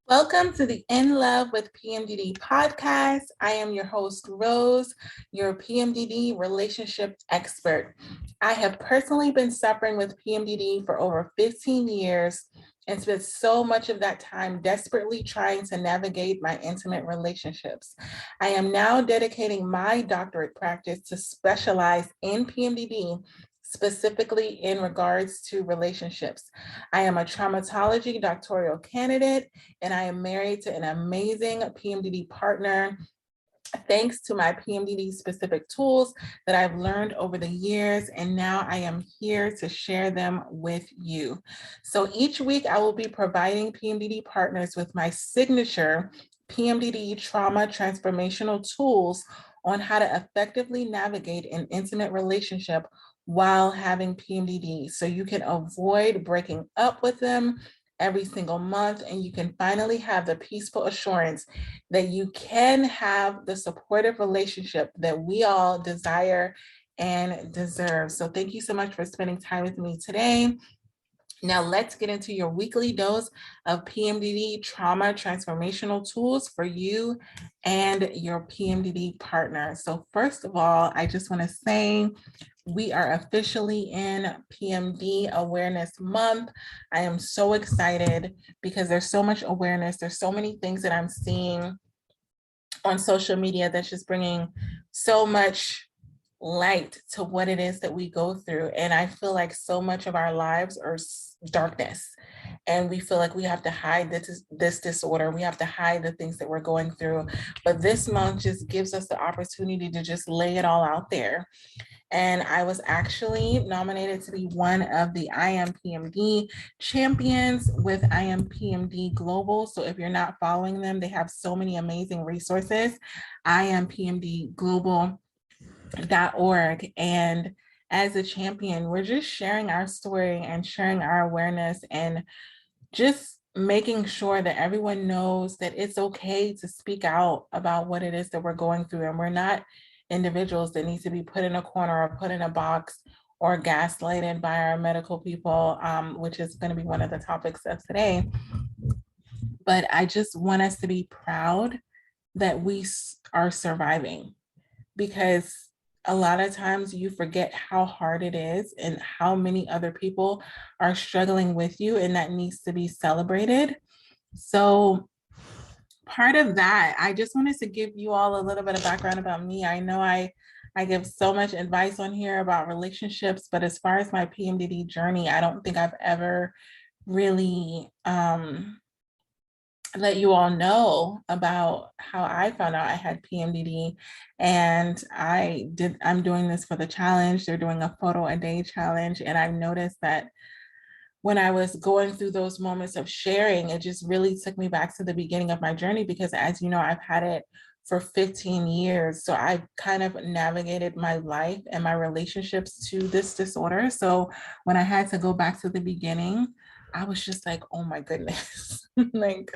Welcome to the In Love with PMDD podcast. I am your host, Rose, your PMDD Relationship Expert. I have personally been suffering with PMDD for over 15 years and spent so much of that time desperately trying to navigate my intimate relationships. I am now dedicating my doctorate practice to specialize in PMDD, specifically in regards to relationships. I am a traumatology doctoral candidate, and I am married to an amazing PMDD partner. Thanks to my PMDD specific tools that I've learned over the years, and now I am here to share them with you. So each week I will be providing PMDD partners with my signature PMDD Trauma Transformational Tools on how to effectively navigate an intimate relationship while having PMDD, so you can avoid breaking up with them every single month, and you can finally have the peaceful assurance that you can have the supportive relationship that we all desire and deserve. So thank you so much for spending time with me today. Now let's get into your weekly dose of PMDD Trauma Transformational Tools for you and your PMDD partner. So first of all, I just want to say we are officially in PMD Awareness Month. I am so excited because there's so much awareness. There's so many things that I'm seeing on social media that's just bringing so much light to what it is that we go through. And I feel like so much of our lives are darkness. And we feel like we have to hide this disorder. We have to hide the things that we're going through. But this month just gives us the opportunity to just lay it all out there. And I was actually nominated to be one of the IMPMD champions with IMPMD Global. So if you're not following them, they have so many amazing resources. IMPMDglobal.org. And as a champion, we're just sharing our story and sharing our awareness and just making sure that everyone knows that it's okay to speak out about what it is that we're going through. And we're not individuals that need to be put in a corner or put in a box or gaslighted by our medical people, which is going to be one of the topics of today. But I just want us to be proud that we are surviving, because a lot of times you forget how hard it is and how many other people are struggling with you, and that needs to be celebrated. So part of that, I just wanted to give you all a little bit of background about me. I know I give so much advice on here about relationships, but as far as my PMDD journey, I don't think I've ever really let you all know about how I found out I had PMDD. And I'm doing this for the challenge. They're doing a photo a day challenge. And I've noticed that when I was going through those moments of sharing, it just really took me back to the beginning of my journey, because as you know, I've had it for 15 years. So I've kind of navigated my life and my relationships to this disorder. So when I had to go back to the beginning, I was just like, oh my goodness. Like,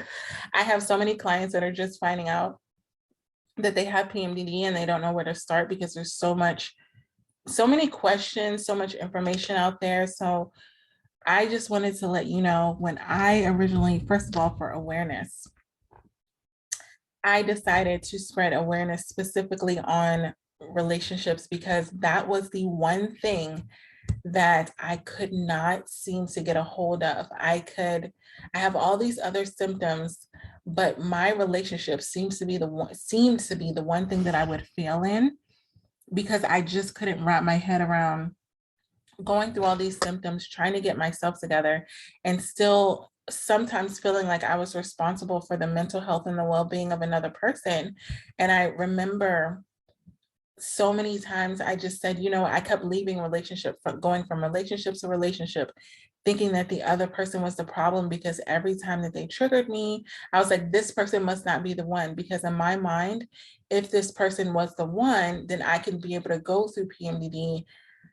I have so many clients that are just finding out that they have PMDD and they don't know where to start, because there's so many questions, so much information out there. So I just wanted to let you know, when I originally, first of all, for awareness, I decided to spread awareness specifically on relationships, because that was the one thing that I could not seem to get a hold of. I have all these other symptoms, but my relationship seemed to be the one thing that I would fail in, because I just couldn't wrap my head around going through all these symptoms, trying to get myself together, and still sometimes feeling like I was responsible for the mental health and the well-being of another person. And I remember so many times I just said, I kept leaving going from relationship to relationship, thinking that the other person was the problem, because every time that they triggered me, I was like, this person must not be the one, because in my mind, if this person was the one, then I can be able to go through PMDD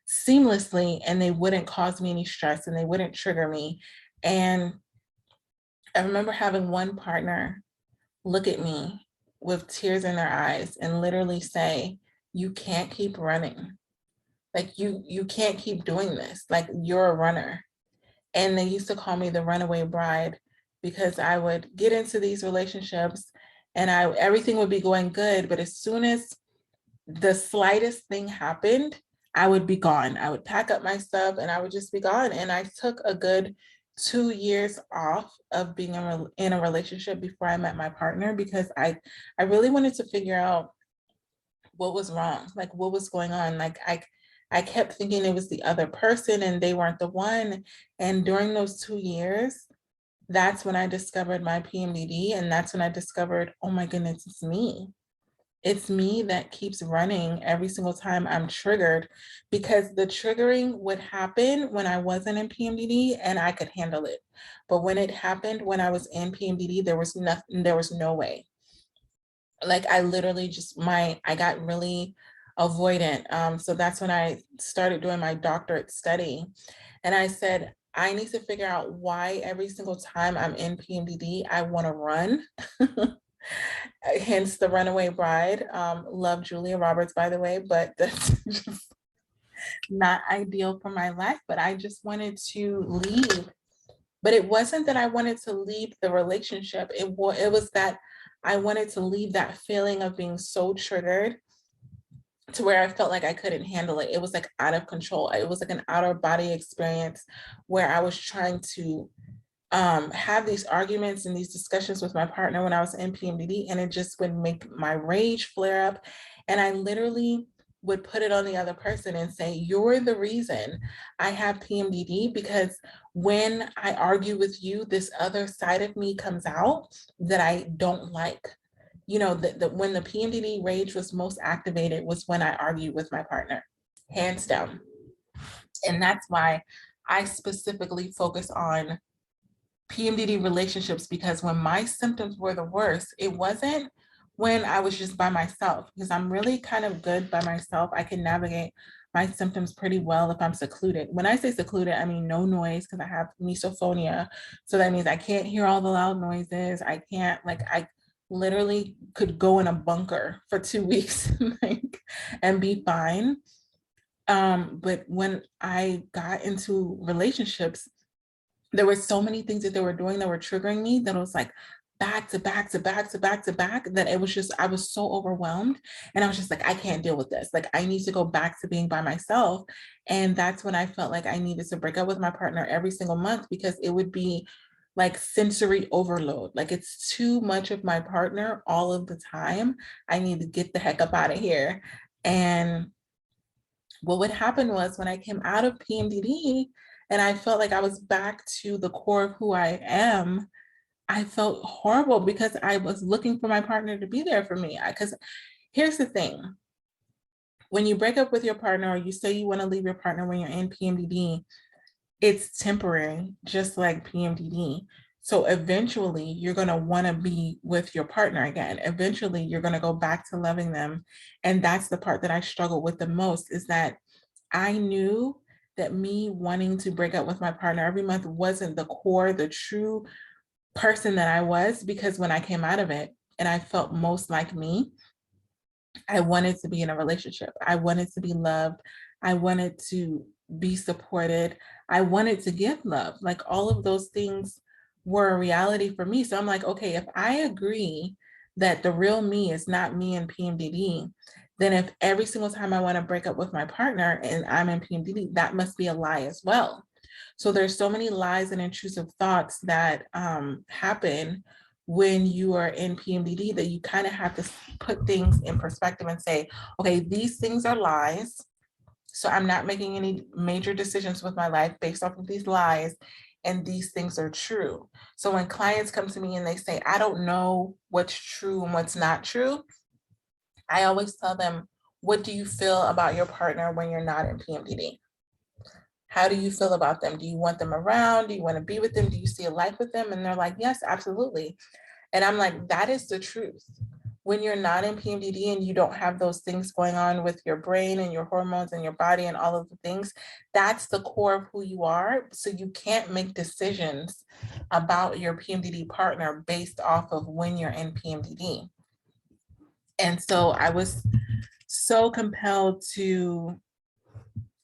seamlessly and they wouldn't cause me any stress and they wouldn't trigger me. And I remember having one partner look at me with tears in their eyes and literally say, you can't keep running. Like, you can't keep doing this. Like, you're a runner. And they used to call me the runaway bride, because I would get into these relationships and everything would be going good. But as soon as the slightest thing happened, I would be gone. I would pack up my stuff and I would just be gone. And I took a good 2 years off of being in a relationship before I met my partner, because I really wanted to figure out what was wrong, like what was going on. Like I kept thinking it was the other person and they weren't the one. And during those 2 years, that's when I discovered my PMDD. And that's when I discovered, oh my goodness, it's me. It's me that keeps running every single time I'm triggered, because the triggering would happen when I wasn't in PMDD and I could handle it. But when it happened when I was in PMDD, there was no way. Like I literally I got really avoidant. So that's when I started doing my doctorate study. And I said, I need to figure out why every single time I'm in PMDD, I want to run. Hence the runaway bride. Love Julia Roberts, by the way, but that's just not ideal for my life. But I just wanted to leave. But it wasn't that I wanted to leave the relationship. It was that I wanted to leave that feeling of being so triggered to where I felt like I couldn't handle it. It was like out of control. It was like an outer body experience where I was trying to have these arguments and these discussions with my partner when I was in PMDD, and it just would make my rage flare up. And I literally would put it on the other person and say, you're the reason I have PMDD, because when I argue with you, this other side of me comes out that I don't like. You know, when the PMDD rage was most activated was when I argued with my partner, hands down. And that's why I specifically focus on PMDD relationships, because when my symptoms were the worst, it wasn't when I was just by myself, because I'm really kind of good by myself. I can navigate my symptoms pretty well if I'm secluded. When I say secluded, I mean no noise, because I have misophonia. So that means I can't hear all the loud noises. I can't, like, I literally could go in a bunker for 2 weeks like, and be fine. But when I got into relationships, there were so many things that they were doing that were triggering me, that it was like back to back to back to back to back, that it was just, I was so overwhelmed. And I was just like, I can't deal with this. Like, I need to go back to being by myself. And that's when I felt like I needed to break up with my partner every single month, because it would be like sensory overload. Like, it's too much of my partner all of the time. I need to get the heck up out of here. And what would happen was, when I came out of PMDD and I felt like I was back to the core of who I am, I felt horrible, because I was looking for my partner to be there for me. Because here's the thing. When you break up with your partner, or you say you want to leave your partner when you're in PMDD, it's temporary, just like PMDD. So eventually you're going to want to be with your partner again. Eventually you're going to go back to loving them. And that's the part that I struggled with the most, is that I knew that me wanting to break up with my partner every month wasn't the core, the true person that I was, because when I came out of it and I felt most like me, I wanted to be in a relationship. I wanted to be loved. I wanted to be supported. I wanted to give love. Like, all of those things were a reality for me. So I'm like, okay, if I agree that the real me is not me in PMDD, then if every single time I want to break up with my partner and I'm in PMDD, that must be a lie as well. So there's so many lies and intrusive thoughts that happen when you are in PMDD, that you kind of have to put things in perspective and say, okay, these things are lies. So I'm not making any major decisions with my life based off of these lies. And these things are true. So when clients come to me and they say, I don't know what's true and what's not true, I always tell them, what do you feel about your partner when you're not in PMDD? How do you feel about them? Do you want them around? Do you want to be with them? Do you see a life with them? And they're like, yes, absolutely. And I'm like, that is the truth. When you're not in PMDD and you don't have those things going on with your brain and your hormones and your body and all of the things, that's the core of who you are. So you can't make decisions about your PMDD partner based off of when you're in PMDD. And so I was so compelled to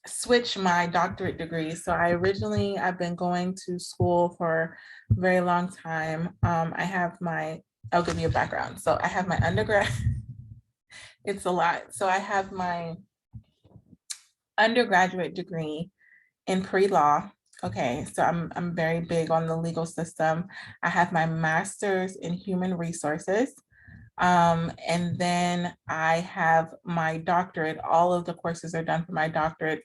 switch my doctorate degree. So I've been going to school for a very long time. I'll give you a background. So I have my undergrad, it's a lot. So I have my undergraduate degree in pre-law. Okay, so I'm very big on the legal system. I have my master's in human resources. And then I have my doctorate. All of the courses are done for my doctorate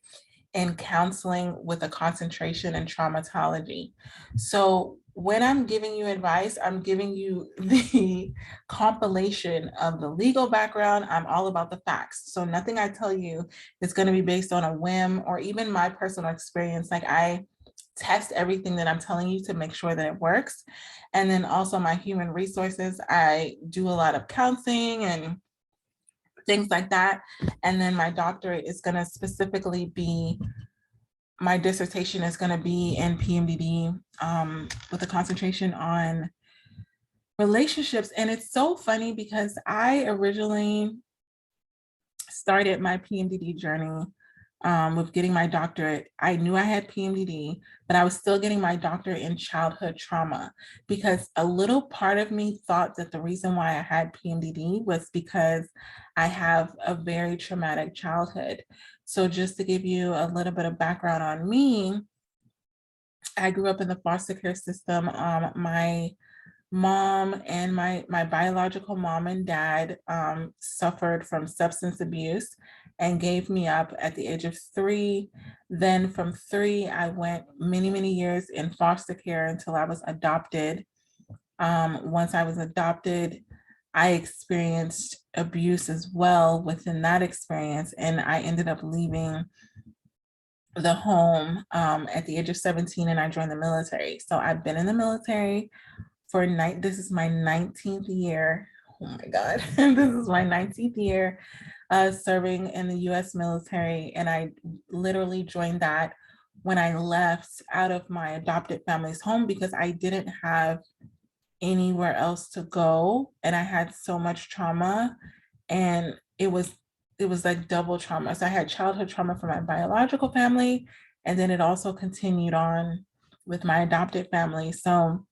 in counseling with a concentration in traumatology. So when I'm giving you advice, I'm giving you the compilation of the legal background. I'm all about the facts. So nothing I tell you is going to be based on a whim or even my personal experience. Like I test everything that I'm telling you to make sure that it works. And then also my human resources, I do a lot of counseling and things like that. And then my doctorate is going to specifically be, my dissertation is going to be in PMDD with a concentration on relationships. And it's so funny because I originally started my PMDD journey with getting my doctorate. I knew I had PMDD, but I was still getting my doctorate in childhood trauma because a little part of me thought that the reason why I had PMDD was because I have a very traumatic childhood. So just to give you a little bit of background on me, I grew up in the foster care system. My mom and my biological mom and dad suffered from substance abuse and gave me up at the age of 3. Then from 3, I went many years in foster care until I was adopted. Once I was adopted, I experienced abuse as well within that experience, and I ended up leaving the home at the age of 17, and I joined the military. So I've been in the military this is my 19th year. Oh my God, this is my 19th year serving in the US military. And I literally joined that when I left out of my adopted family's home because I didn't have anywhere else to go. And I had so much trauma, and it was like double trauma. So I had childhood trauma from my biological family, and then it also continued on with my adopted family. So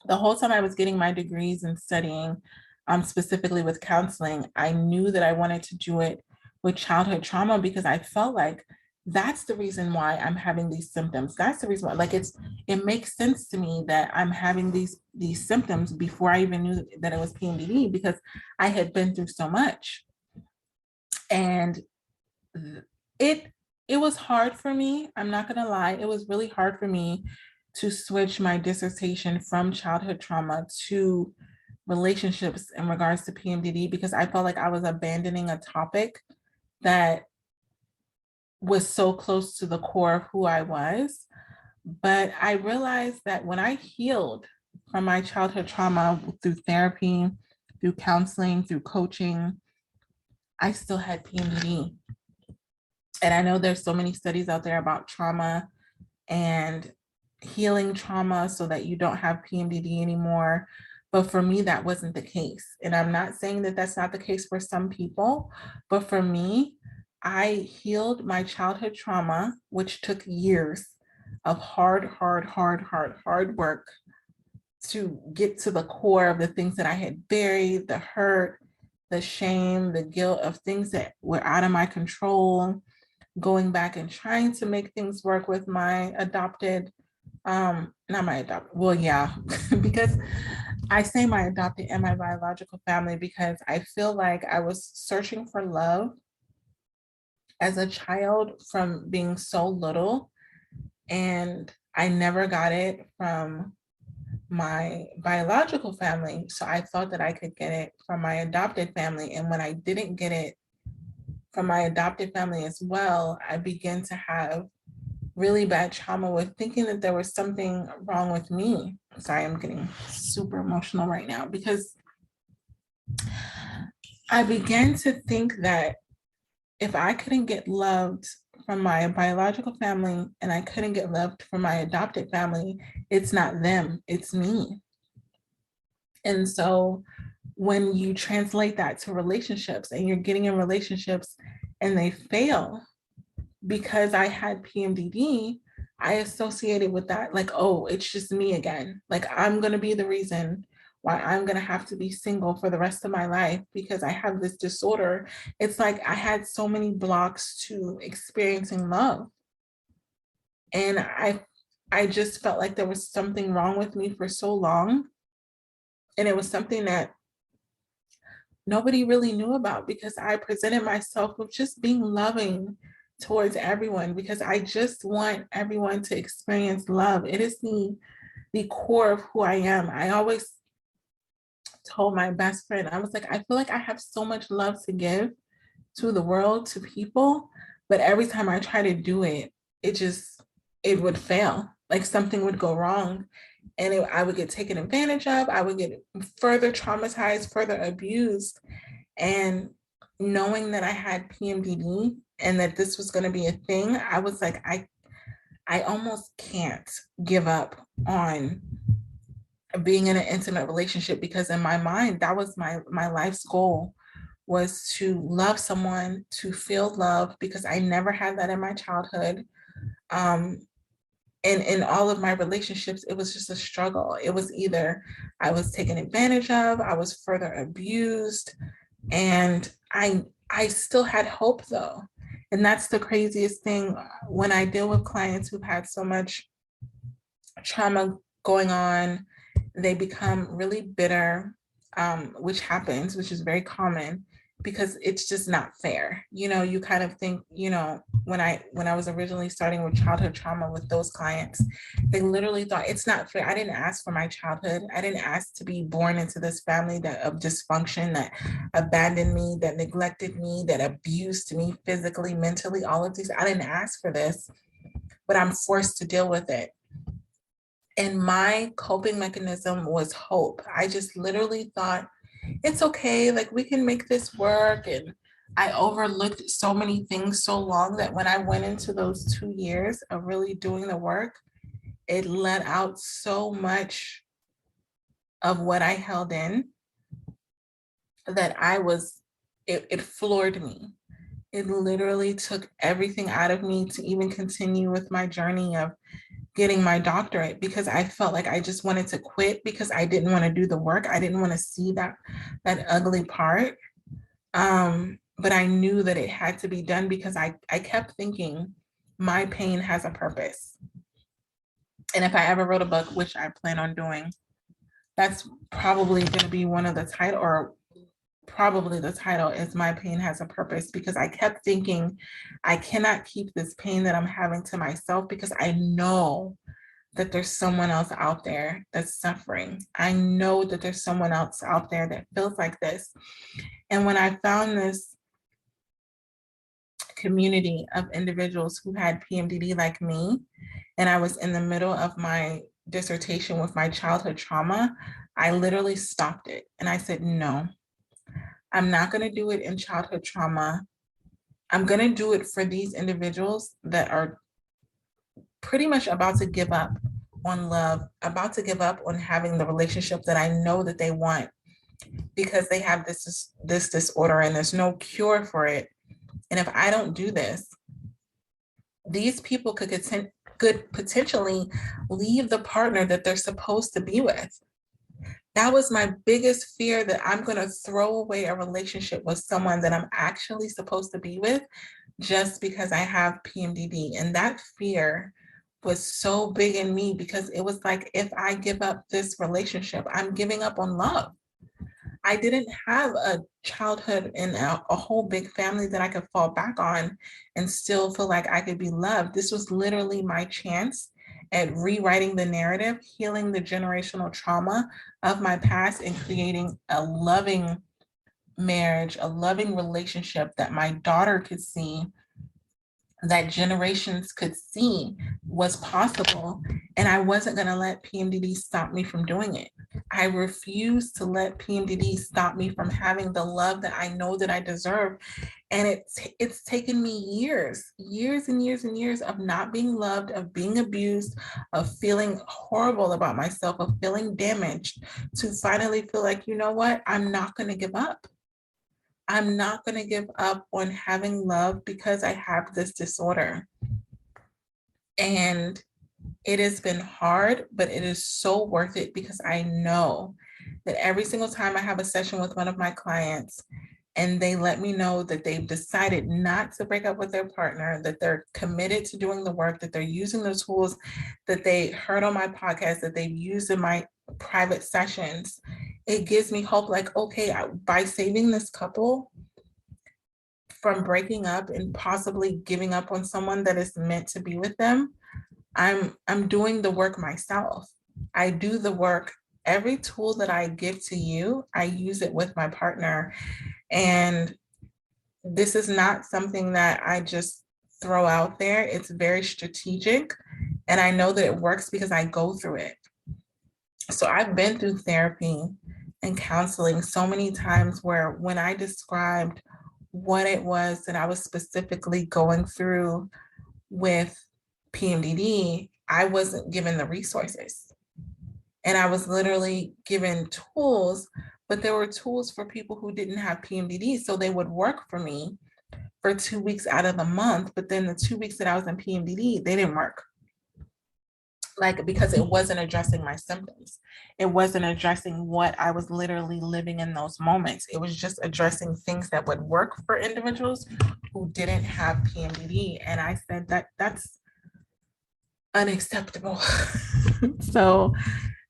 the whole time I was getting my degrees and studying, specifically with counseling, I knew that I wanted to do it with childhood trauma because I felt like that's the reason why I'm having these symptoms. That's the reason why, like it makes sense to me that I'm having these symptoms before I even knew that it was PMDD because I had been through so much. And it was hard for me. I'm not gonna lie, it was really hard for me to switch my dissertation from childhood trauma to relationships in regards to PMDD because I felt like I was abandoning a topic that was so close to the core of who I was. But I realized that when I healed from my childhood trauma through therapy, through counseling, through coaching, I still had PMDD. And I know there's so many studies out there about trauma and healing trauma so that you don't have PMDD anymore. But for me, that wasn't the case. And I'm not saying that that's not the case for some people, but for me, I healed my childhood trauma, which took years of hard work to get to the core of the things that I had buried, the hurt, the shame, the guilt of things that were out of my control, going back and trying to make things work with my adopted, not my adopted, well, yeah, because I say my adopted and my biological family because I feel like I was searching for love as a child from being so little, and I never got it from my biological family. So I thought that I could get it from my adopted family. And when I didn't get it from my adopted family as well, I began to have really bad trauma with thinking that there was something wrong with me. Sorry, I'm getting super emotional right now because I began to think that if I couldn't get loved from my biological family and I couldn't get loved from my adopted family, it's not them, it's me. And so when you translate that to relationships and you're getting in relationships and they fail, because I had PMDD, I associated with that, like, oh, it's just me again. Like, I'm going to be the reason why I'm going to have to be single for the rest of my life because I have this disorder. It's like I had so many blocks to experiencing love. And I just felt like there was something wrong with me for so long. And it was something that nobody really knew about because I presented myself with just being loving towards everyone because I just want everyone to experience love. It is the core of who I am. I always told my best friend, I was like, I feel like I have so much love to give to the world, to people, but every time I try to do it, it would fail. Like something would go wrong and I would get taken advantage of. I would get further traumatized, further abused. And knowing that I had PMDD and that this was going to be a thing, I was like, I almost can't give up on being in an intimate relationship because in my mind, that was my life's goal, was to love someone, to feel love, because I never had that in my childhood. And in all of my relationships, it was just a struggle. It was either I was taken advantage of, I was further abused, and I still had hope though. And that's the craziest thing when I deal with clients who've had so much trauma going on, they become really bitter, which happens, which is very common because it's just not fair. You know, you kind of think, you know, when I was originally starting with childhood trauma with those clients, they literally thought it's not fair. I didn't ask for my childhood. I didn't ask to be born into this family of dysfunction that abandoned me, that neglected me, that abused me physically, mentally, all of these. I didn't ask for this, but I'm forced to deal with it. And my coping mechanism was hope. I just literally thought, it's okay, like we can make this work. And I overlooked so many things so long that when I went into those 2 years of really doing the work, it let out so much of what I held in that it floored me. It literally took everything out of me to even continue with my journey of getting my doctorate, because I felt like I just wanted to quit because I didn't want to do the work. I didn't want to see that ugly part. But I knew that it had to be done because I kept thinking my pain has a purpose. And if I ever wrote a book, which I plan on doing, that's probably going to be one of the title, or probably the title is My Pain Has a Purpose, because I kept thinking I cannot keep this pain that I'm having to myself because I know that there's someone else out there that's suffering. I know that there's someone else out there that feels like this. And when I found this community of individuals who had PMDD like me, and I was in the middle of my dissertation with my childhood trauma, I literally stopped it. And I said, no, I'm not going to do it in childhood trauma. I'm going to do it for these individuals that are pretty much about to give up on love, about to give up on having the relationship that I know that they want, because they have this disorder and there's no cure for it. And if I don't do this, these people could potentially leave the partner that they're supposed to be with. That was my biggest fear, that I'm going to throw away a relationship with someone that I'm actually supposed to be with just because I have PMDD. And that fear was so big in me because it was like, if I give up this relationship, I'm giving up on love. I didn't have a childhood and a whole big family that I could fall back on and still feel like I could be loved. This was literally my chance at rewriting the narrative, healing the generational trauma of my past, and creating a loving marriage, a loving relationship that my daughter could see, that generations could see was possible. And I wasn't going to let PMDD stop me from doing it. I refuse to let PMDD stop me from having the love that I know that I deserve. And it's taken me years and years and years of not being loved, of being abused, of feeling horrible about myself, of feeling damaged, to finally feel like, you know what, I'm not going to give up. I'm not going to give up on having love because I have this disorder. And it has been hard, but it is so worth it because I know that every single time I have a session with one of my clients and they let me know that they've decided not to break up with their partner, that they're committed to doing the work, that they're using the tools that they heard on my podcast, that they've used in my private sessions, it gives me hope like, okay, by saving this couple from breaking up and possibly giving up on someone that is meant to be with them, I'm doing the work myself. I do the work. Every tool that I give to you, I use it with my partner. And this is not something that I just throw out there. It's very strategic. And I know that it works because I go through it. So I've been through therapy and counseling so many times where when I described what it was that I was specifically going through with PMDD, I wasn't given the resources. And I was literally given tools, but there were tools for people who didn't have PMDD. So they would work for me for 2 weeks out of the month. But then the 2 weeks that I was in PMDD, they didn't work. Like, because it wasn't addressing my symptoms. It wasn't addressing what I was literally living in those moments. It was just addressing things that would work for individuals who didn't have PMDD. And I said that's unacceptable. So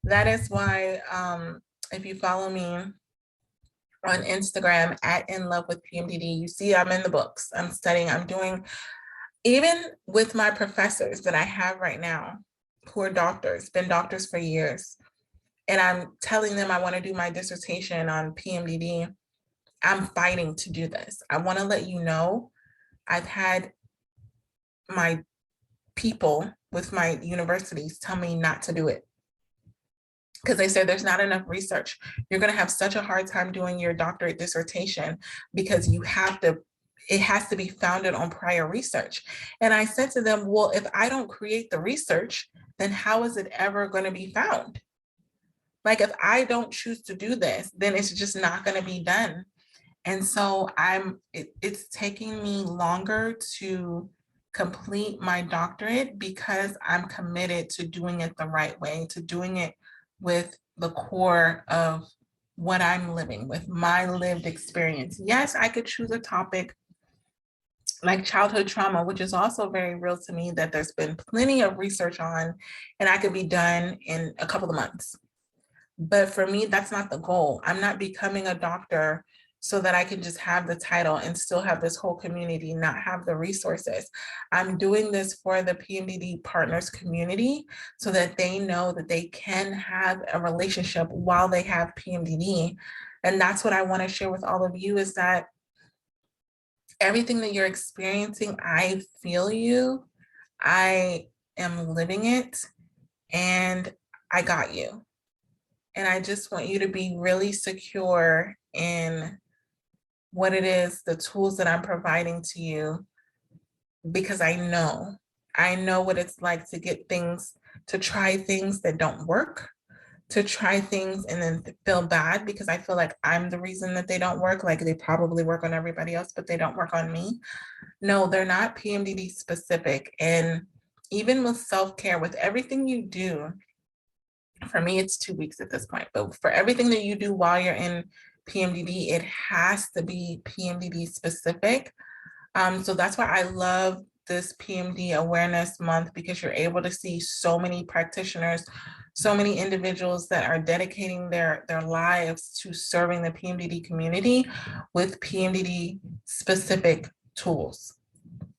that is why if you follow me on Instagram at In Love with PMDD, you see I'm in the books. I'm studying, I'm doing, even with my professors that I have right now, who are doctors, been doctors for years, and I'm telling them I want to do my dissertation on PMDD, I'm fighting to do this. I want to let you know I've had my people with my universities tell me not to do it because they said there's not enough research. You're going to have such a hard time doing your doctorate dissertation because it has to be founded on prior research. And I said to them, well, if I don't create the research, then how is it ever going to be found? Like, if I don't choose to do this, then it's just not going to be done. And so it's taking me longer to complete my doctorate because I'm committed to doing it the right way, to doing it with the core of what I'm living with, my lived experience. Yes, I could choose a topic like childhood trauma, which is also very real to me, that there's been plenty of research on, and I could be done in a couple of months. But for me, that's not the goal. I'm not becoming a doctor so that I can just have the title and still have this whole community not have the resources. I'm doing this for the PMDD Partners community so that they know that they can have a relationship while they have PMDD. And that's what I want to share with all of you, is that everything that you're experiencing, I feel you. I am living it, and I got you. And I just want you to be really secure in what it is, the tools that I'm providing to you, because I know what it's like to get things, to try things that don't work, to try things and then feel bad because I feel like I'm the reason that they don't work. Like, they probably work on everybody else, but they don't work on me. No, they're not PMDD specific. And even with self-care, with everything you do, for me, it's 2 weeks at this point, but for everything that you do while you're in PMDD, it has to be PMDD specific. So that's why I love this PMD Awareness Month, because you're able to see so many practitioners, so many individuals that are dedicating their lives to serving the PMDD community with PMDD specific tools.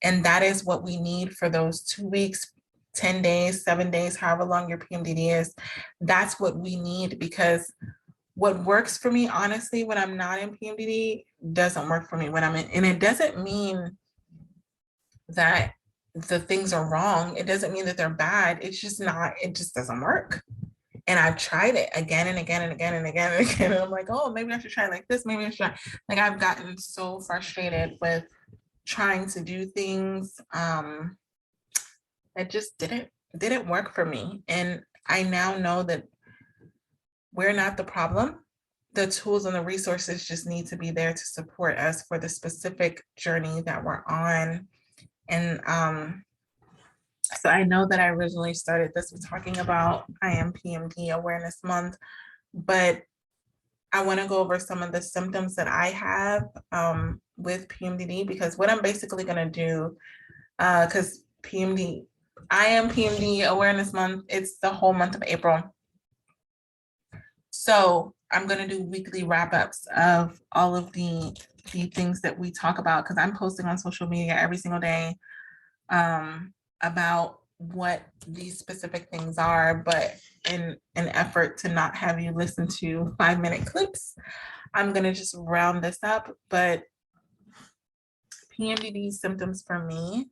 And that is what we need for those 2 weeks, 10 days, 7 days, however long your PMDD is. That's what we need, because what works for me, honestly, when I'm not in PMDD doesn't work for me when I'm in. And it doesn't mean that the things are wrong. It doesn't mean that they're bad. It's just not, it just doesn't work. And I've tried it again and again and again and again and again. And I'm like, oh, maybe I should try like this. Maybe I should try. Like, I've gotten so frustrated with trying to do things that just didn't work for me. And I now know that we're not the problem. the tools and the resources just need to be there to support us for the specific journey that we're on. And so I know that I originally started this with talking about I am PMD Awareness Month, but I want to go over some of the symptoms that I have with PMDD, because what I'm basically going to do, because I am PMD Awareness Month, it's the whole month of April. So I'm going to do weekly wrap-ups of all of the things that we talk about, because I'm posting on social media every single day about what these specific things are, but in an effort to not have you listen to 5-minute clips, I'm going to just round this up. But PMDD symptoms for me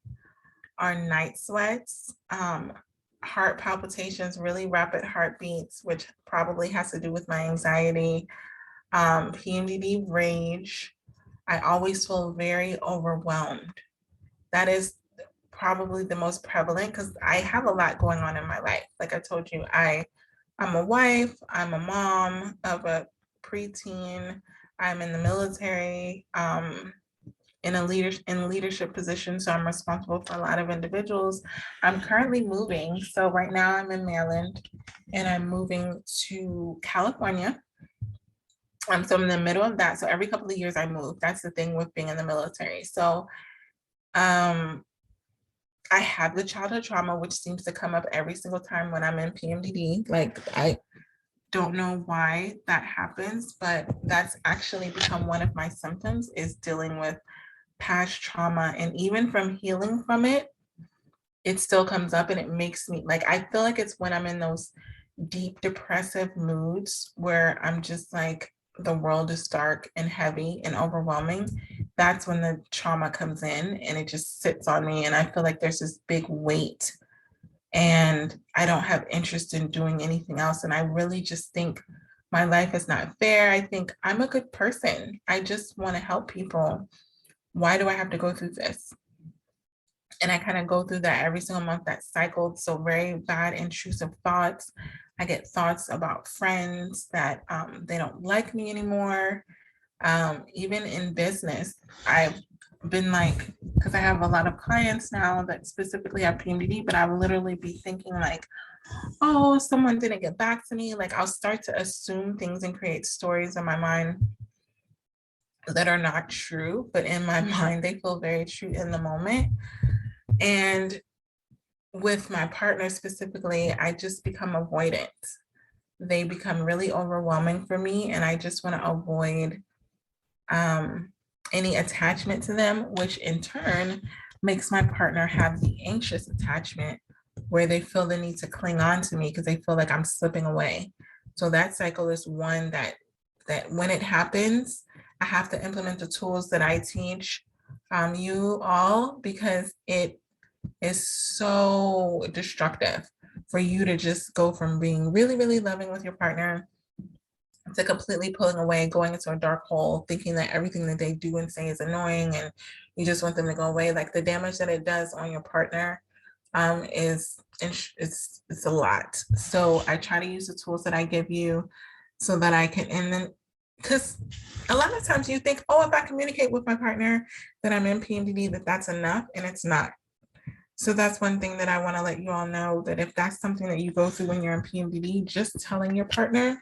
are night sweats, heart palpitations, really rapid heartbeats, which probably has to do with my anxiety, PMDD rage. I always feel very overwhelmed. That is probably the most prevalent because I have a lot going on in my life. Like I told you, I'm a wife, I'm a mom of a preteen, I'm in the military, in leadership position, so I'm responsible for a lot of individuals. I'm currently moving, so right now I'm in Maryland, and I'm moving to California. So I'm in the middle of that. So every couple of years I move. That's the thing with being in the military. So I have the childhood trauma, which seems to come up every single time when I'm in PMDD. Like, I don't know why that happens, but that's actually become one of my symptoms, is dealing with past trauma. And even from healing from it, it still comes up, and it makes me, like, I feel like it's when I'm in those deep depressive moods where I'm just like, the world is dark and heavy and overwhelming. That's when the trauma comes in and it just sits on me, and I feel like there's this big weight and I don't have interest in doing anything else. And I really just think my life is not fair. I think I'm a good person. I just want to help people. Why do I have to go through this? And I kind of go through that every single month, that cycle. So very bad, intrusive thoughts. I get thoughts about friends that they don't like me anymore. Even in business, I've been like, because I have a lot of clients now that specifically have PMDD, but I will literally be thinking like, oh, someone didn't get back to me. Like, I'll start to assume things and create stories in my mind that are not true, but in my mind, they feel very true in the moment. And with my partner specifically, I just become avoidant. They become really overwhelming for me, and I just want to avoid any attachment to them, which in turn makes my partner have the anxious attachment where they feel the need to cling on to me because they feel like I'm slipping away. So that cycle is one that when it happens, I have to implement the tools that I teach you all, because it is so destructive for you to just go from being really, really loving with your partner to completely pulling away, going into a dark hole, thinking that everything that they do and say is annoying and you just want them to go away. Like, the damage that it does on your partner is it's a lot. So I try to use the tools that I give you so that I can, and then, because a lot of times you think, oh, if I communicate with my partner that I'm in PMDD, that's enough, and it's not. So that's one thing that I want to let you all know, that if that's something that you go through when you're in PMDD, just telling your partner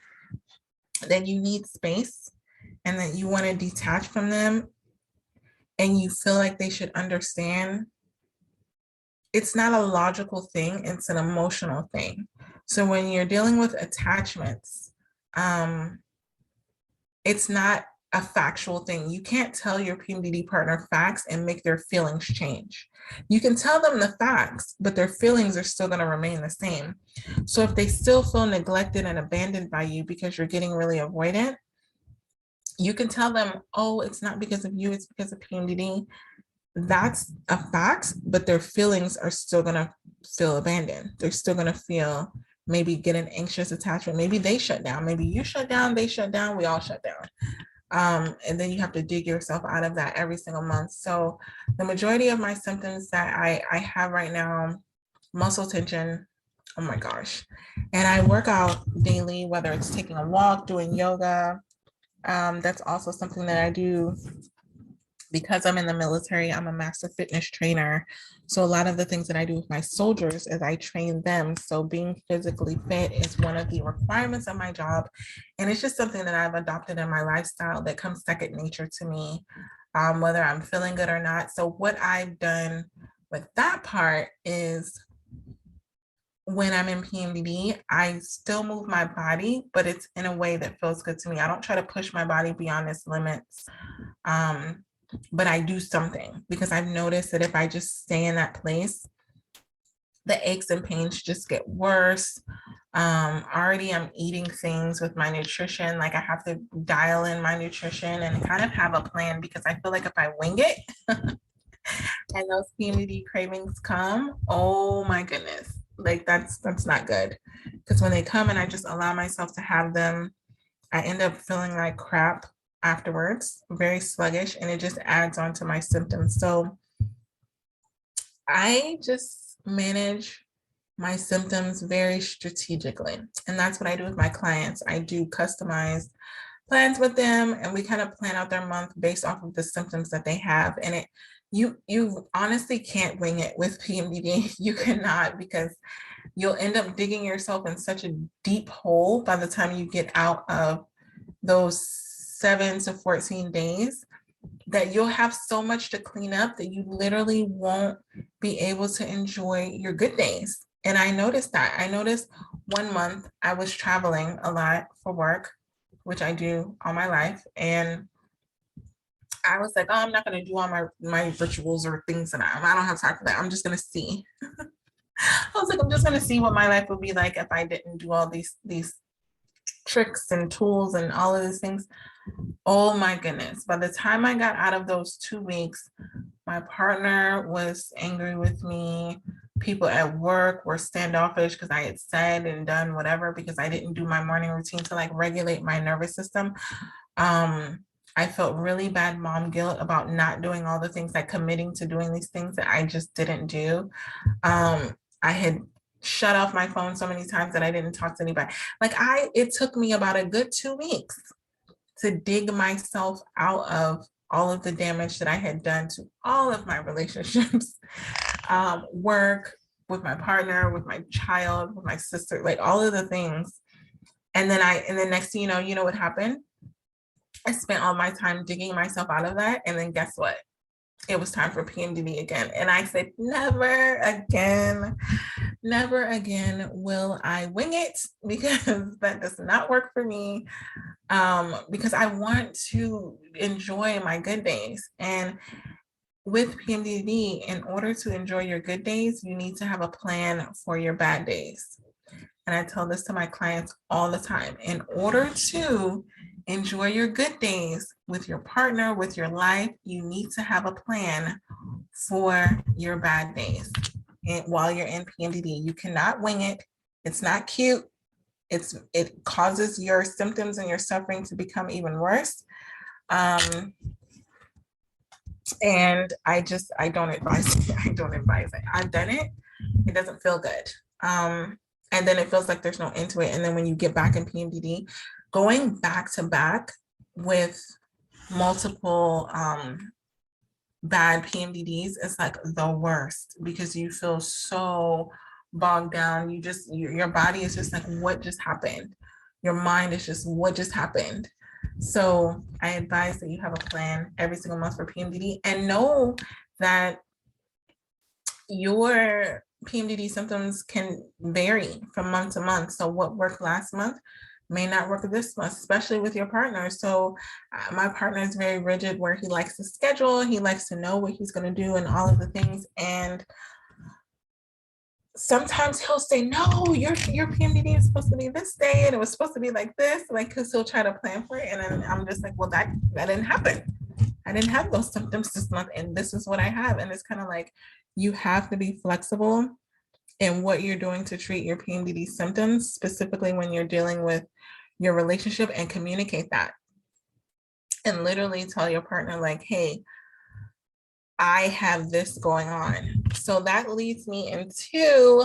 that you need space and that you want to detach from them and you feel like they should understand. It's not a logical thing, it's an emotional thing. So when you're dealing with attachments, it's not a factual thing. You can't tell your PMDD partner facts and make their feelings change. You can tell them the facts, but their feelings are still going to remain the same. So if they still feel neglected and abandoned by you because you're getting really avoidant, you can tell them, oh, it's not because of you, it's because of PMDD. That's a fact, but their feelings are still going to feel abandoned. They're still going to feel, maybe get an anxious attachment. Maybe they shut down. Maybe you shut down, they shut down, we all shut down. And then you have to dig yourself out of that every single month. So the majority of my symptoms that I have right now, muscle tension, oh my gosh. And I work out daily, whether it's taking a walk, doing yoga, That's also something that I do because I'm in the military. I'm a master fitness trainer. So a lot of the things that I do with my soldiers is I train them. So being physically fit is one of the requirements of my job. And it's just something that I've adopted in my lifestyle that comes second nature to me, whether I'm feeling good or not. So what I've done with that part is when I'm in PMDD, I still move my body, but it's in a way that feels good to me. I don't try to push my body beyond its limits. But I do something because I've noticed that if I just stay in that place, the aches and pains just get worse. Already I'm eating things with my nutrition. Like I have to dial in my nutrition and kind of have a plan because I feel like if I wing it and those PMDD cravings come, oh my goodness, like that's not good. Because when they come and I just allow myself to have them, I end up feeling like crap afterwards, very sluggish, and it just adds on to my symptoms. So I just manage my symptoms very strategically. And that's what I do with my clients. I do customized plans with them, and we kind of plan out their month based off of the symptoms that they have. And you honestly can't wing it with PMDD. You cannot, because you'll end up digging yourself in such a deep hole by the time you get out of those 7 to 14 days that you'll have so much to clean up that you literally won't be able to enjoy your good days. And I noticed that. I noticed 1 month I was traveling a lot for work, which I do all my life. And I was like, oh, I'm not going to do all my rituals or things that I don't have time for that. I'm just going to see. I was like, I'm just going to see what my life would be like if I didn't do all these tricks and tools and all of these things. Oh my goodness. By the time I got out of those 2 weeks, my partner was angry with me. People at work were standoffish because I had said and done whatever because I didn't do my morning routine to like regulate my nervous system. I felt really bad mom guilt about not doing all the things, like committing to doing these things that I just didn't do. I had shut off my phone so many times that I didn't talk to anybody. It took me about a good 2 weeks to dig myself out of all of the damage that I had done to all of my relationships, work, with my partner, with my child, with my sister, like all of the things. And then next thing you know what happened? I spent all my time digging myself out of that. And then guess what? It was time for PMDD again. And I said, never again will I wing it, because that does not work for me. Because I want to enjoy my good days. And with PMDD, in order to enjoy your good days, you need to have a plan for your bad days. And I tell this to my clients all the time. In order to enjoy your good days with your partner, with your life, you need to have a plan for your bad days. And while you're in PMDD, you cannot wing it. It's not cute. It causes your symptoms and your suffering to become even worse. And I don't advise it. I don't advise it. I've done it. It doesn't feel good. And then it feels like there's no end to it. And then when you get back in PMDD, going back to back with multiple bad PMDDs is like the worst, because you feel so bogged down. Your body is just like, what just happened? Your mind is just, what just happened? So I advise that you have a plan every single month for PMDD, and know that your PMDD symptoms can vary from month to month. So what worked last month may not work this month, especially with your partner. So my partner is very rigid, where he likes to schedule, he likes to know what he's going to do and all of the things. And sometimes he'll say, no, your PMDD is supposed to be this day, and it was supposed to be like this, like, because he'll try to plan for it. And then I'm just like, well, that didn't happen. I didn't have those symptoms this month, and this is what I have. And it's kind of like, you have to be flexible in what you're doing to treat your PMDD symptoms, specifically when you're dealing with your relationship, and communicate that. And literally tell your partner, like, hey, I have this going on. So that leads me into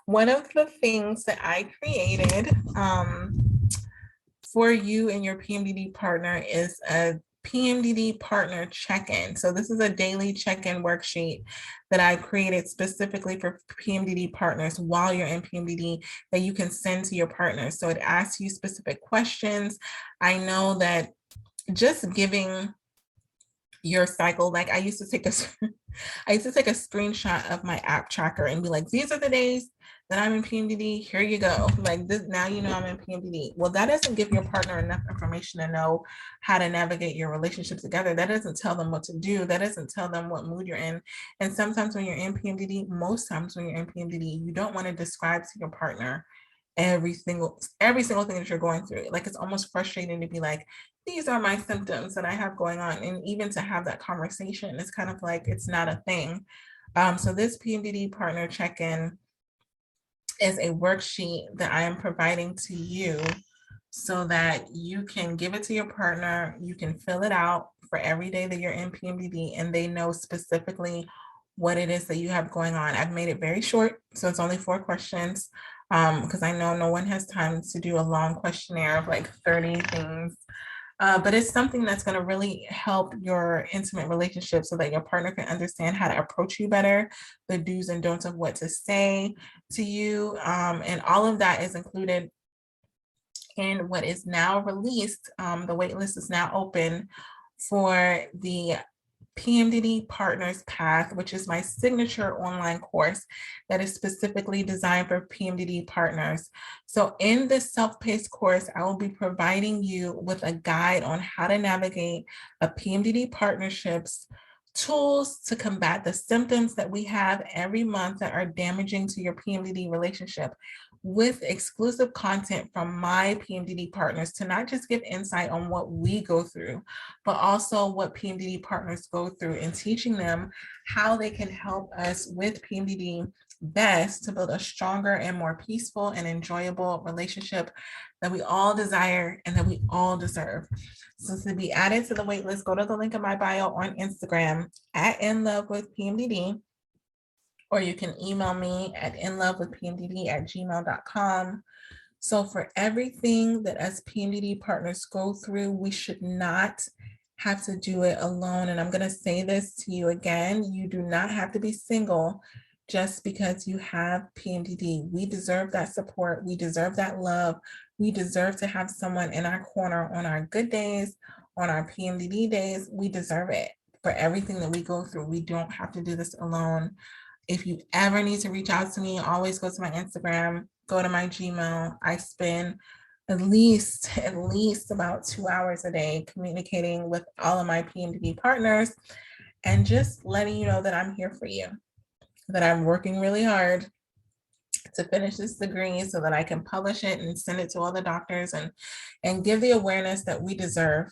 one of the things that I created. for you and your PMDD partner is a PMDD partner check-in. So this is a daily check-in worksheet that I created specifically for PMDD partners while you're in PMDD that you can send to your partners. So it asks you specific questions. I know that just giving your cycle, like I used to take a screenshot of my app tracker and be like, these are the days that I'm in PMDD, here you go. Like this, now you know I'm in PMDD. Well, that doesn't give your partner enough information to know how to navigate your relationship together. That doesn't tell them what to do. That doesn't tell them what mood you're in. And sometimes when you're in PMDD, most times when you're in PMDD, you don't want to describe to your partner every single thing that you're going through. Like it's almost frustrating to be like, these are my symptoms that I have going on. And even to have that conversation, it's kind of like, it's not a thing. So this PMDD partner check-in is a worksheet that I am providing to you so that you can give it to your partner. You can fill it out for every day that you're in PMDD and they know specifically what it is that you have going on. I've made it very short, so it's only 4 questions because I know no one has time to do a long questionnaire of like 30 things. But it's something that's going to really help your intimate relationship so that your partner can understand how to approach you better, the do's and don'ts of what to say to you. And all of that is included in what is now released. The waitlist is now open for the PMDD Partners Path, which is my signature online course that is specifically designed for PMDD partners. So in this self-paced course, I will be providing you with a guide on how to navigate a PMDD partnerships, tools to combat the symptoms that we have every month that are damaging to your PMDD relationship, with exclusive content from my PMDD partners to not just give insight on what we go through, but also what PMDD partners go through, and teaching them how they can help us with PMDD best to build a stronger and more peaceful and enjoyable relationship that we all desire and that we all deserve. So to be added to the waitlist, go to the link in my bio on Instagram at inlovewithpmdd, or you can email me at inlovewithpmdd@gmail.com. So for everything that us PMDD partners go through, we should not have to do it alone. And I'm going to say this to you again, you do not have to be single just because you have PMDD. We deserve that support. We deserve that love. We deserve to have someone in our corner on our good days, on our PMDD days. We deserve it for everything that we go through. We don't have to do this alone. If you ever need to reach out to me, always go to my Instagram, go to my Gmail. I spend at least about 2 hours a day communicating with all of my PMDD partners and just letting you know that I'm here for you, that I'm working really hard to finish this degree so that I can publish it and send it to all the doctors and give the awareness that we deserve.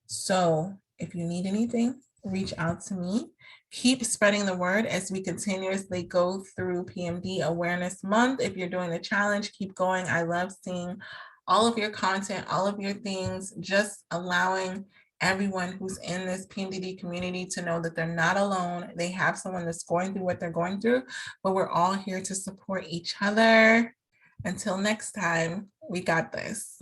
So if you need anything, reach out to me. Keep spreading the word as we continuously go through PMD Awareness Month. If you're doing the challenge, keep going. I love seeing all of your content, all of your things, just allowing everyone who's in this PMDD community to know that they're not alone. They have someone that's going through what they're going through, but we're all here to support each other. Until next time, we got this.